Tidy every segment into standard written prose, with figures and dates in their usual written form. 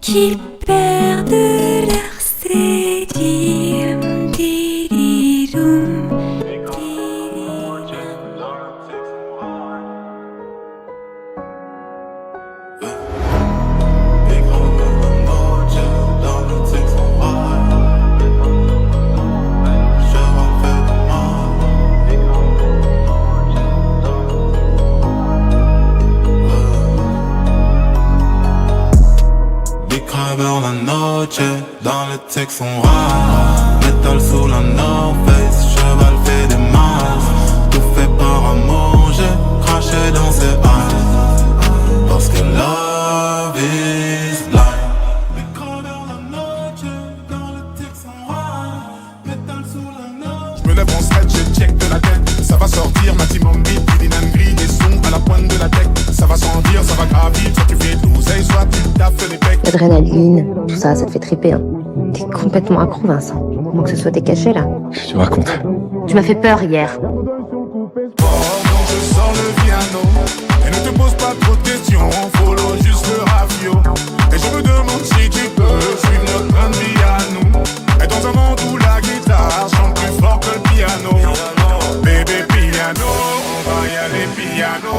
qui perdent leur stadium. Diridoum, la noche, dans le Texan rare. Métal sous la North Face, cheval fait des masses. Tout fait par amour, j'ai craché dans ses eyes. Parce que love is blind. Des crever la noche, dans le Texan rare. Métal sous la North. Je me lève en stretch, je check de la tête. Ça va sortir, maximum beat, gris, des sons à la pointe de la tête. Ça va sans dire, ça va gravir, soit tu fais de l'oseille, soit tu taffes des pecs. L'adrénaline, tout ça, ça te fait triper. Hein. T'es complètement accro, Vincent. Moins que ce soit tes cachets, là. Tu racontes. Tu m'as fait peur hier. Je sors le piano et ne te pose pas trop de questions. Follow juste le rafio. Et je me demande si tu peux suivre notre train de vie à nous. Et dans un monde où la guitare chante plus fort que le piano. Bébé piano, on va y aller piano.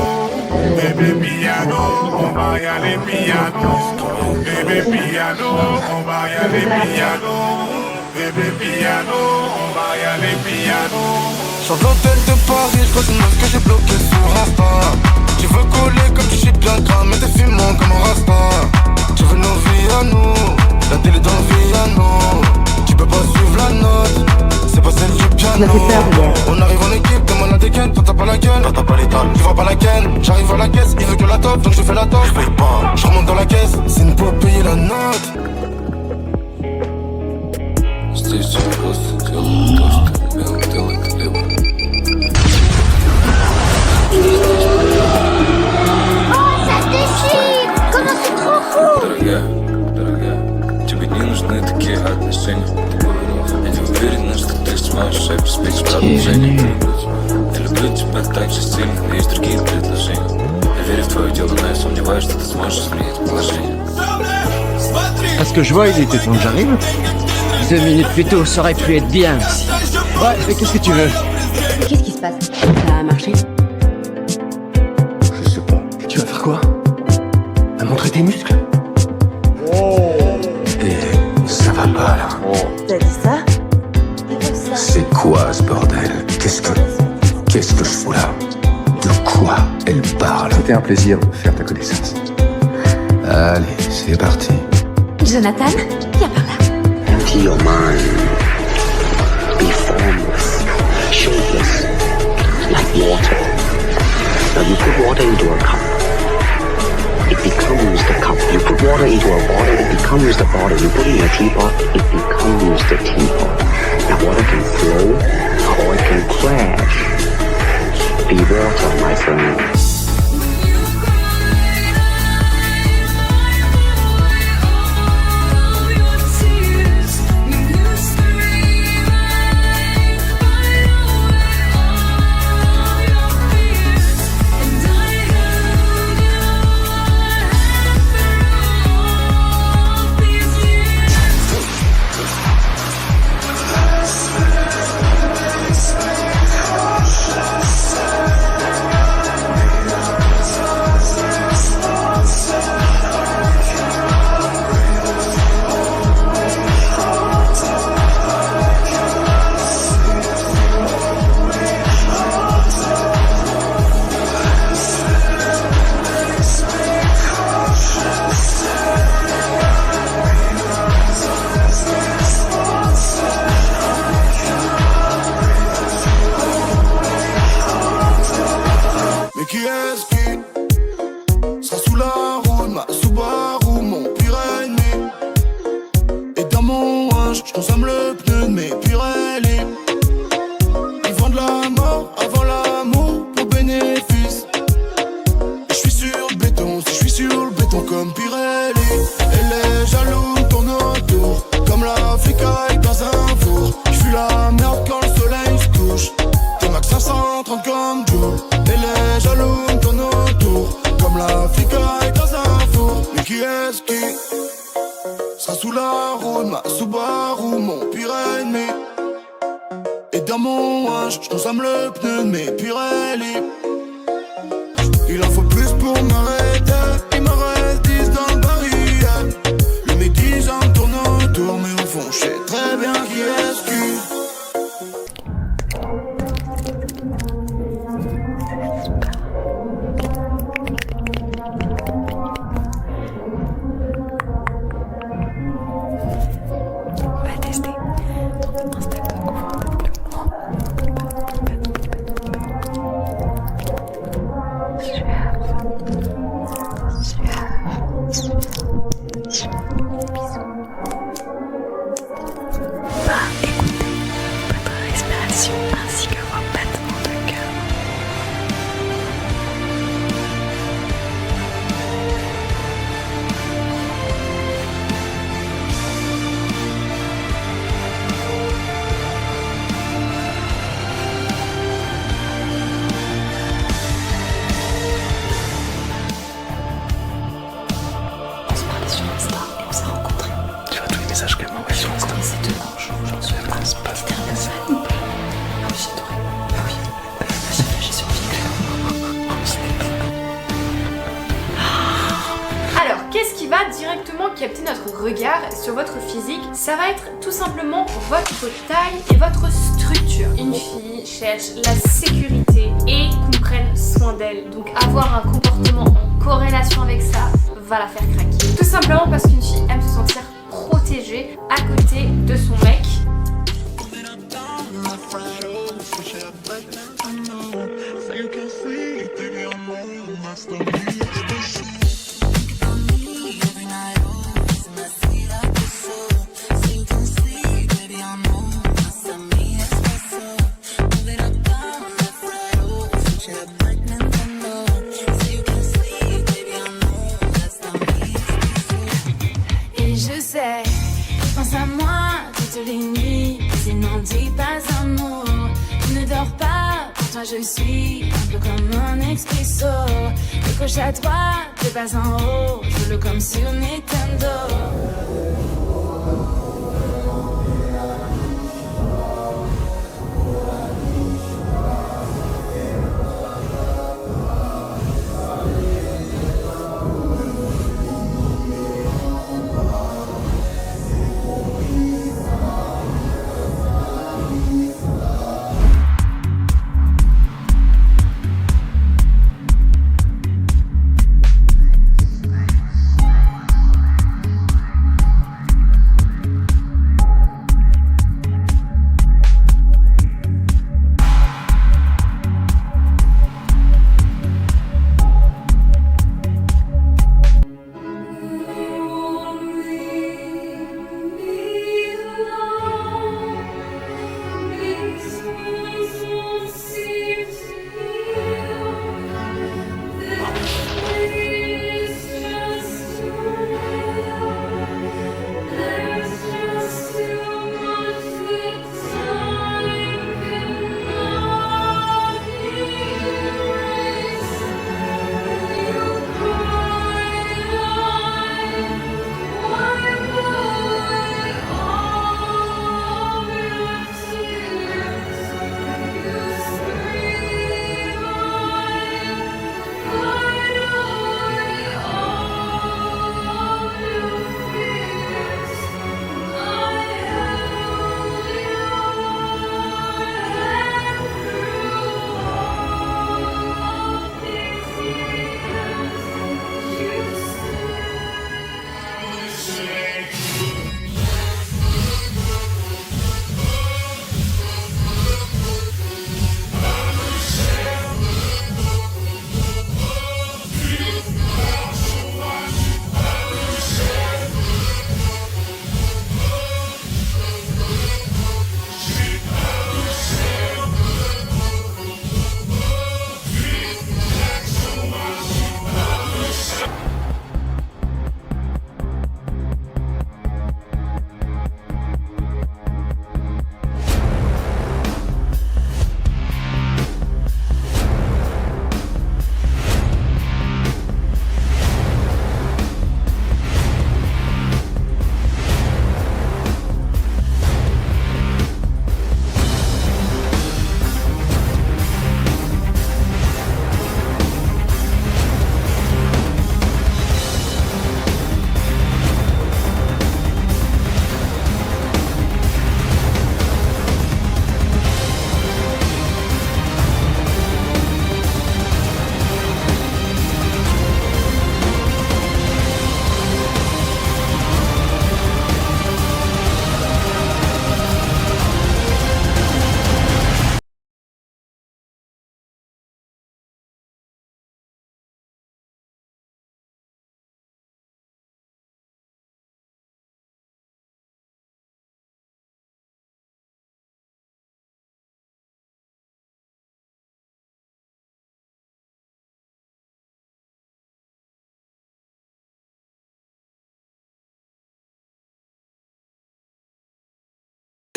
Bébé piano, on va y aller piano. Bébé piano, on va y aller piano. Bébé piano, on va y aller piano. Sur l'hôtel de Paris, je crois une meuf que j'ai bloqué sur Insta. Tu veux coller comme tu chies bien gras, mais t'es fumant comme un rasta. Tu veux nos vies à nous, la télé dans le piano. Tu peux pas suivre la note, c'est pas celle du piano. On arrive en équipe, demande la dégaine, toi t'as pas la gueule, toi t'as pas l'étale, tu vois pas laquelle. J'arrive à la caisse, il veut que la top, donc je fais la top. Je paye pas, je remonte dans la caisse, c'est une pour payer la note. Здесь просто делаю то, что умел делать Лева. Дорогая, тебе не нужны такие отношения. Я не уверена, что ты сможешь обеспечить продолжение. Я люблю тебя так же сильно, но есть другие предложения. Я верю в твое дело, но я сомневаюсь, что ты сможешь изменить положение. Parce que je vois, il était temps que j'arrive. 2 minutes plus tôt, ça aurait pu être bien. Ouais, mais qu'est-ce que tu veux? Qu'est-ce qui se passe? Ça a marché? Je sais pas. Tu vas faire quoi? À montrer tes muscles? Et ça va pas là. T'as dit ça? C'est quoi ce bordel? Qu'est-ce que je fous là? De quoi elle parle? C'était un plaisir de faire ta connaissance. Allez, c'est parti. Jonathan, viens par là. Empty your mind. Be formless, shapeless, like water. Now you put water into a cup, it becomes the cup. You put water into a bottle, it becomes the bottle. You put it in a teapot, it becomes the teapot. Now water can flow or it can crash. Be water, my friend. Qui est-ce qui sera sous la roue de ma Subaru, mon pire ennemi? Et dans mon hanche, je consomme le pneu de mes Pirelli. Ils vendent la mort avant l'amour pour bénéfice. Et je suis sur le béton, si je suis sur le béton comme Pirelli. Et les jaloux me tournent autour, comme la flicaille dans un four. Je fuis la merde quand le soleil se couche. T'es max 530 comme Joule. Et les jaloux me tournent autour, comme la flicaille dans un four. Mais qui est-ce qui ma Subaru, mon pire ennemi. Et dans mon H, j'consomme le pneu de mes Pirelli. Il en faut plus pour m'arrêter. Il me reste 10 dans le baril. Le médisant tourne autour, mais au fond, j'sais très bien qui est-ce qui. Ainsi que vos battements de cœur. On se parlait sur Insta et on s'est rencontrés. Tu vois tous les messages qu'elle m'envoie sur Insta. C'est de l'ange, j'en suis pas. C'est pas C'était un message ou pas? Ah oui, j'ai adoré. Ah oui, j'ai survécu. Alors, qu'est-ce qui va directement capter notre regard sur votre physique? Ça va être tout simplement votre taille et votre structure. Une fille cherche la sécurité et qu'on prenne soin d'elle. Donc avoir un comportement en corrélation avec ça va la faire craquer. Tout simplement parce qu'une fille aime se sentir protégée à côté de son mec. Et je sais, pense à moi toutes les nuits, mais il n'en dit pas un mot. Je ne dors pas, pour toi je suis un peu comme un expresso. Le coche à toi, de bas en haut, je le comme sur Nintendo. Et je sais, pense à moi toutes les nuits, mais il n'en dit pas un mot. Je ne dors pas, pour toi je suis un peu comme un expresso. Le coche à toi, de bas en haut, je le comme sur Nintendo.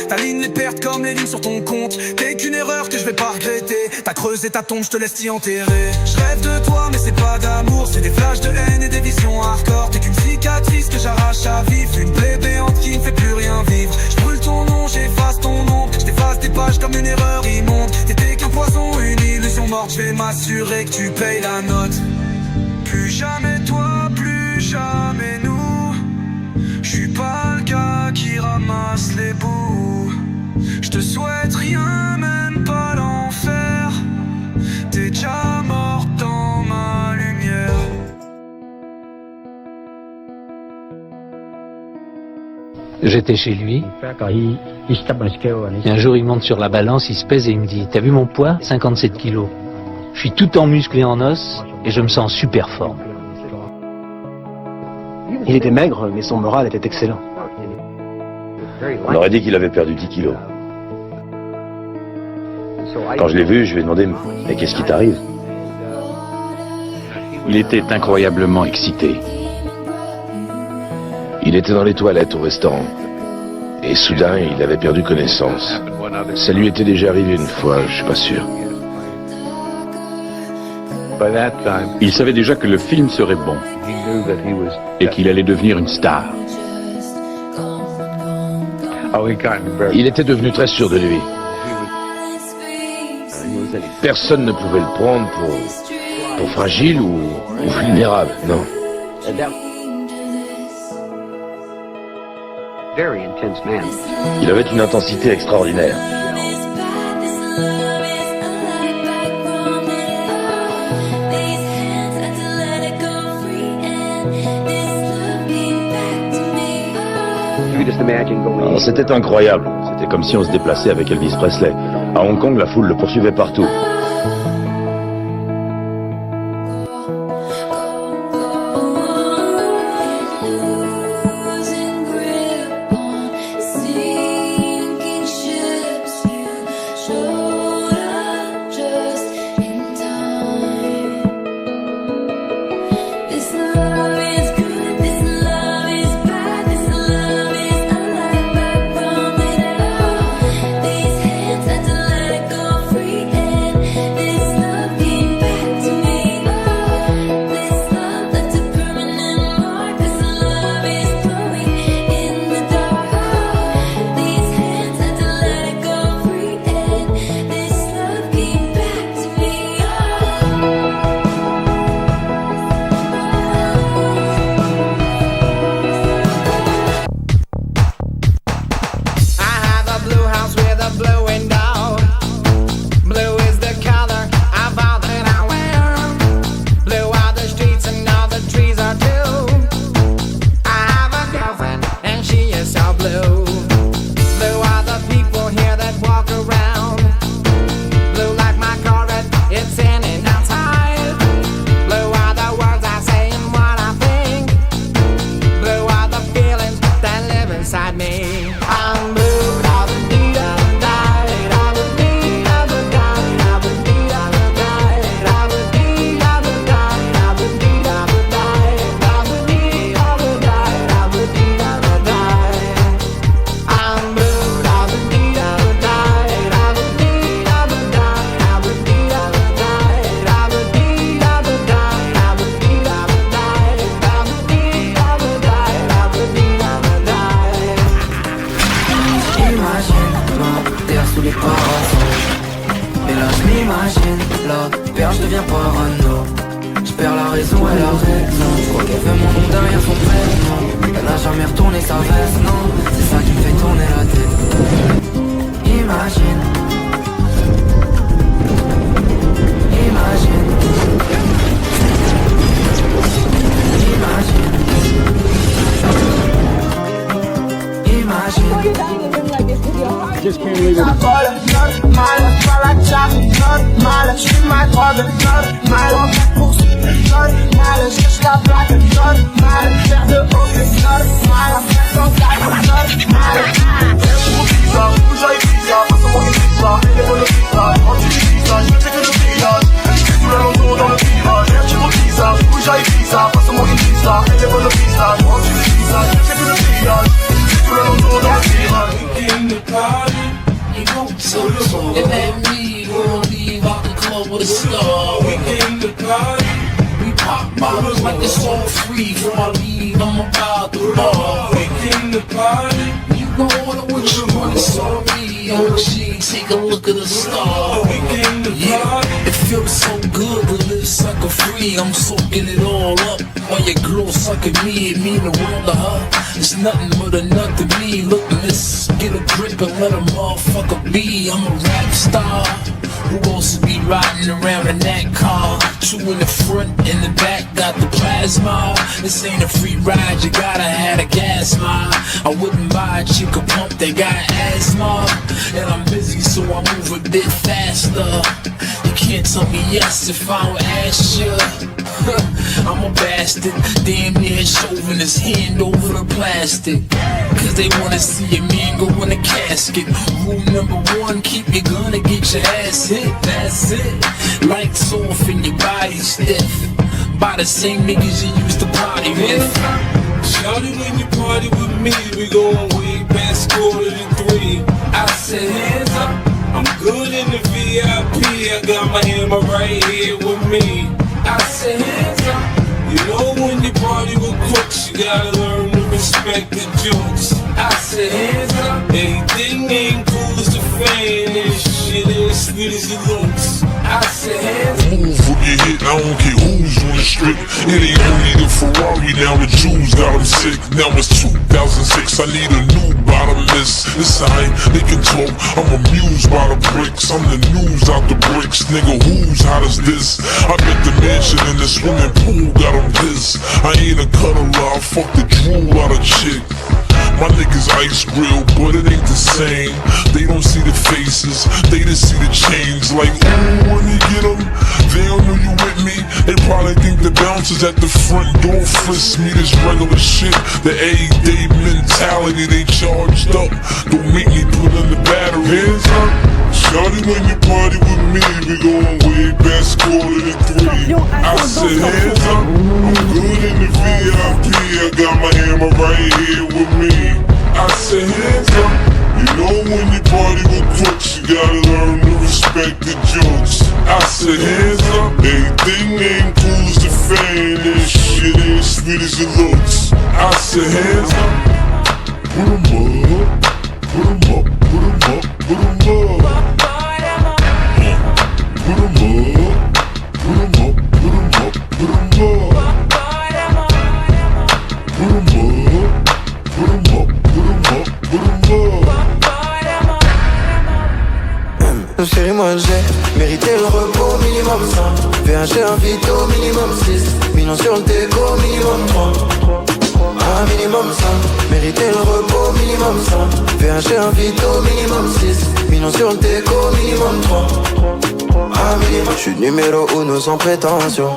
T'alignes les pertes comme les lignes sur ton compte. T'es qu'une erreur que je vais pas regretter. T'as creusé ta tombe, je te laisse t'y enterrer. Je rêve de toi mais c'est pas d'amour. C'est des flashs de haine et des visions hardcore. T'es qu'une cicatrice que j'arrache à vivre. Une plaie béante qui ne fait plus rien vivre. Je brûle ton nom, j'efface ton nom. Je t'efface des pages comme une erreur immonde. T'étais qu'un poison, une illusion morte. Je vais m'assurer que tu payes la note. Plus jamais toi, plus jamais nous. Je suis pas le gars qui ramasse les bouts. Je te souhaite rien, même pas l'enfer. T'es déjà mort dans ma lumière. J'étais chez lui, et un jour il monte sur la balance, il se pèse et il me dit: t'as vu mon poids? 57 kilos. Je suis tout en muscles et en os, et je me sens en super forme. Il était maigre, mais son moral était excellent. On aurait dit qu'il avait perdu 10 kilos. Quand je l'ai vu, je lui ai demandé: mais qu'est-ce qui t'arrive? Il était incroyablement excité. Il était dans les toilettes au restaurant. Et soudain, il avait perdu connaissance. Ça lui était déjà arrivé une fois, je suis pas sûr. Il savait déjà que le film serait bon et qu'il allait devenir une star. Il était devenu très sûr de lui. Personne ne pouvait le prendre pour fragile ou vulnérable, non. Il avait une intensité extraordinaire. C'était incroyable. C'était comme si on se déplaçait avec Elvis Presley. À Hong Kong, la foule le poursuivait partout. je deviens parano. Je perds la raison, elle a raison. Je crois qu'elle veut mon nom derrière son prénom. Elle n'a jamais retourné sa veste, non. C'est ça qui me fait tourner la tête. Imagine. Imagine. I just can't leave it. Passe-moi une pizza, elle est bonne pizza, je rentre du village, je fais que le village. And let me wanna leave out the club with a star. We came to party. We pop bottles like it's all free. Before I leave, I'm about the bar. We came to party. You gon' order what you want, it's on me. OG, take a look at the star. We came to party. It feels so good to live sucker free. I'm soaking it all up while your girl sucking me. It mean the world to her. It's nothing but a nut to me. Look, miss, get a grip and let a motherfucker be. I'm a rap star who wants to be riding around in that car. Two in the front and the back, got the plasma. This ain't a free ride, you gotta have a gas mile. I wouldn't buy a chick a pump that got asthma. And I'm busy, so I move a bit faster. You can't tell me yes if I don't ask you. I'm a bastard, damn near shoving his hand over the plastic. Cause they wanna see a man go in a casket. Rule number one, keep your gun and get your ass hit. That's it. Lights off and your body stiff by the same niggas you used to party with. Shawty, when you party with me, we going way past 2:45. I said hands up, I'm good in the VIP. I got my hammer right here with me. I said hands up. You know when you party with crooks, you gotta learn to respect the jokes. I said hands up. Everything ain't cool as a fan, and shit ain't sweet as it looks. I said hands up. Move when you hit, I don't care who's on the strip. It ain't only the Ferrari, now the Jews got them sick. Now it's 2006, I need a new bottomless. It's alright, they can talk, I'm amused by the bricks. I'm the news out the bricks, nigga, who's hot as this? I bet the mansion in the swimming pool got them this. I ain't a cuddler, I fuck the drool out of chick. My niggas ice grill, but it ain't the same. They don't see the faces, they just see the chains. Like, ooh, when you get them, they don't know you with me. They probably think the bouncers at the front door frisk me. This regular shit, the everyday mentality they charged up. Don't make me put in the battery. Hands up, shawty, when you party with me, we going way past 2:45. I said hands up, I'm good in the VIP. I got my hammer right here with me. I said hands up. You know when you party with crooks, you gotta learn to respect the jokes. I said hands up. Everything ain't cool as the fan, and shit ain't sweet as it looks. I said hands up. Put 'em up, put 'em up, put 'em up, put 'em up. Put 'em up, put 'em up, put 'em up, put 'em up. Put 'em up, put 'em up, put 'em up, put 'em up. Chérie, moi j'ai mérité le repos, minimum 5. VH un vito, minimum 6. Millions sur le déco, minimum 3. Un minimum 5. Mérité le repos, minimum 5. VH un vito, minimum 6. Millions sur le déco, minimum 3. Un minimum. J'suis numéro 1 sans prétention.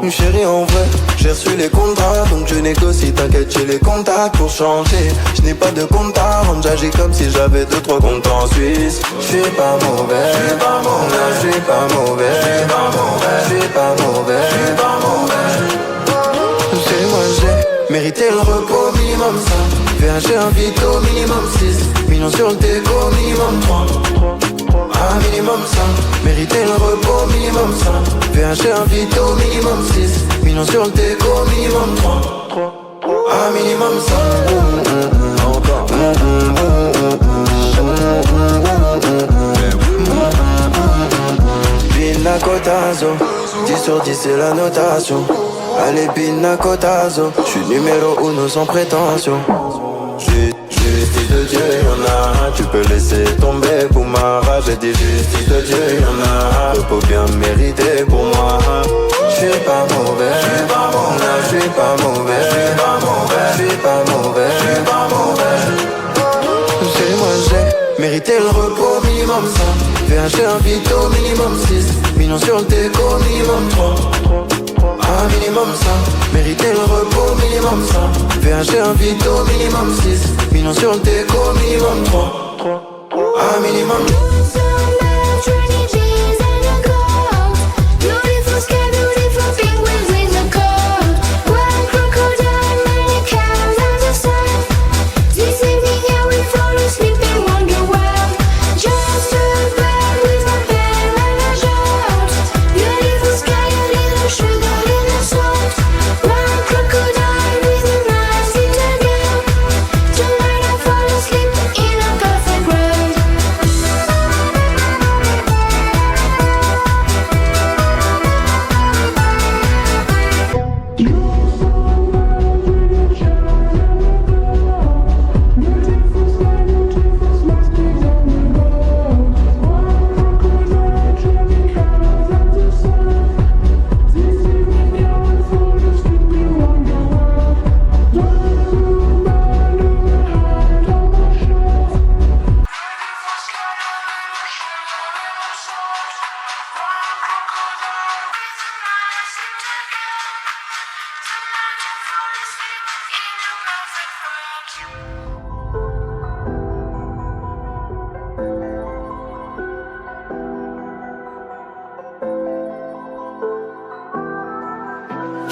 Chérie, en vrai, j'ai reçu les contrats, donc je négocie, t'inquiète, j'ai les contacts pour changer. Je n'ai pas de compte à rendre, j'agis comme si j'avais 2-3 comptes en Suisse. Je suis pas mauvais, je suis pas mauvais, je suis pas mauvais, je suis pas mauvais, je suis pas mauvais, je suis pas mauvais. Chez moi j'ai mérité le repos, minimum 5. VH un vito, minimum 6. Millions sur le déco, minimum 3. Un minimum 5, mérité le repos, minimum 5. VH un vito, minimum 6. Millions sur le déco, minimum 3. Un minimum 5. Encore. Pina Cotazo, 10 sur 10 c'est la notation. Allez Pina Cotazo, j'suis numéro 1 sans prétention. Justice de Dieu, y'en a, tu peux laisser tomber pour ma rage. J'ai dit justice de Dieu, y'en a, repos bien mérité pour moi. J'suis pas mauvais, j'suis pas mauvais, j'suis pas mauvais, j'suis pas mauvais, j'suis pas mauvais, j'suis pas mauvais. Chez moi j'ai mérité le repos, minimum 5. VH un vito, minimum 6. Millions sur le déco, minimum 3. Un minimum 5, mérité le repos, minimum 5. VH un vito, minimum 6. Millions sur le déco, minimum 3. Un minimum. This is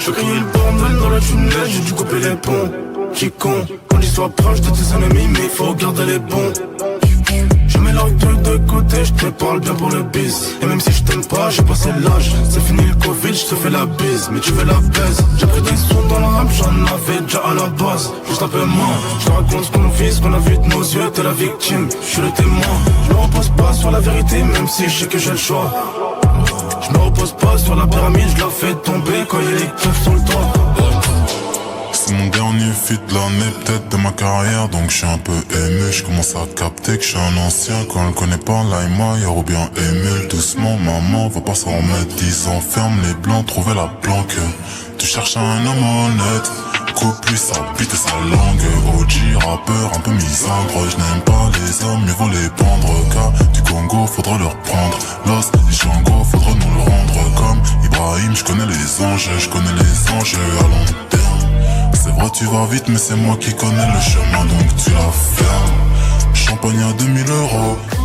Je criais le bordel dans le tunnel, j'ai dû couper les ponts. J'ai con, quand il soit proche de tes ennemis, mais il faut garder les bons. Je mets leur truc de côté, je te parle bien pour le bis. Et même si je t'aime pas, j'ai passé l'âge. C'est fini le Covid, je te fais la bise, mais tu fais la baise. J'ai pris des sons dans la rap, j'en avais déjà à la base. Juste un peu moins, je te raconte ce qu'on vit, ce qu'on a vu de nos yeux, t'es la victime, je suis le témoin. Je me repose pas sur la vérité, même si je sais que j'ai le choix. Je me repose pas sur la pyramide, je la fais tomber quand il y a les keufs sur le toit. C'est mon dernier feat de l'année, peut-être de ma carrière, donc je suis un peu ému. Je commence à capter que je suis un ancien. Quand elle connaît pas Laima, y'a ou bien Emile. Doucement, maman, va pas s'en remettre 10 ans. Ferme les blancs, trouver la planque. Tu cherches un homme honnête, coupe lui sa bite et sa langue. OG, rappeur, un peu misandre. Je n'aime pas les hommes, mieux vaut les pendre. Cas du Congo, faudra leur prendre. Los et Django, faudra nous le rendre. Comme Ibrahim, je connais les anges, je connais les anges à long terme. C'est vrai tu vas vite mais c'est moi qui connais le chemin donc tu la fermes. Champagne à 2000 €.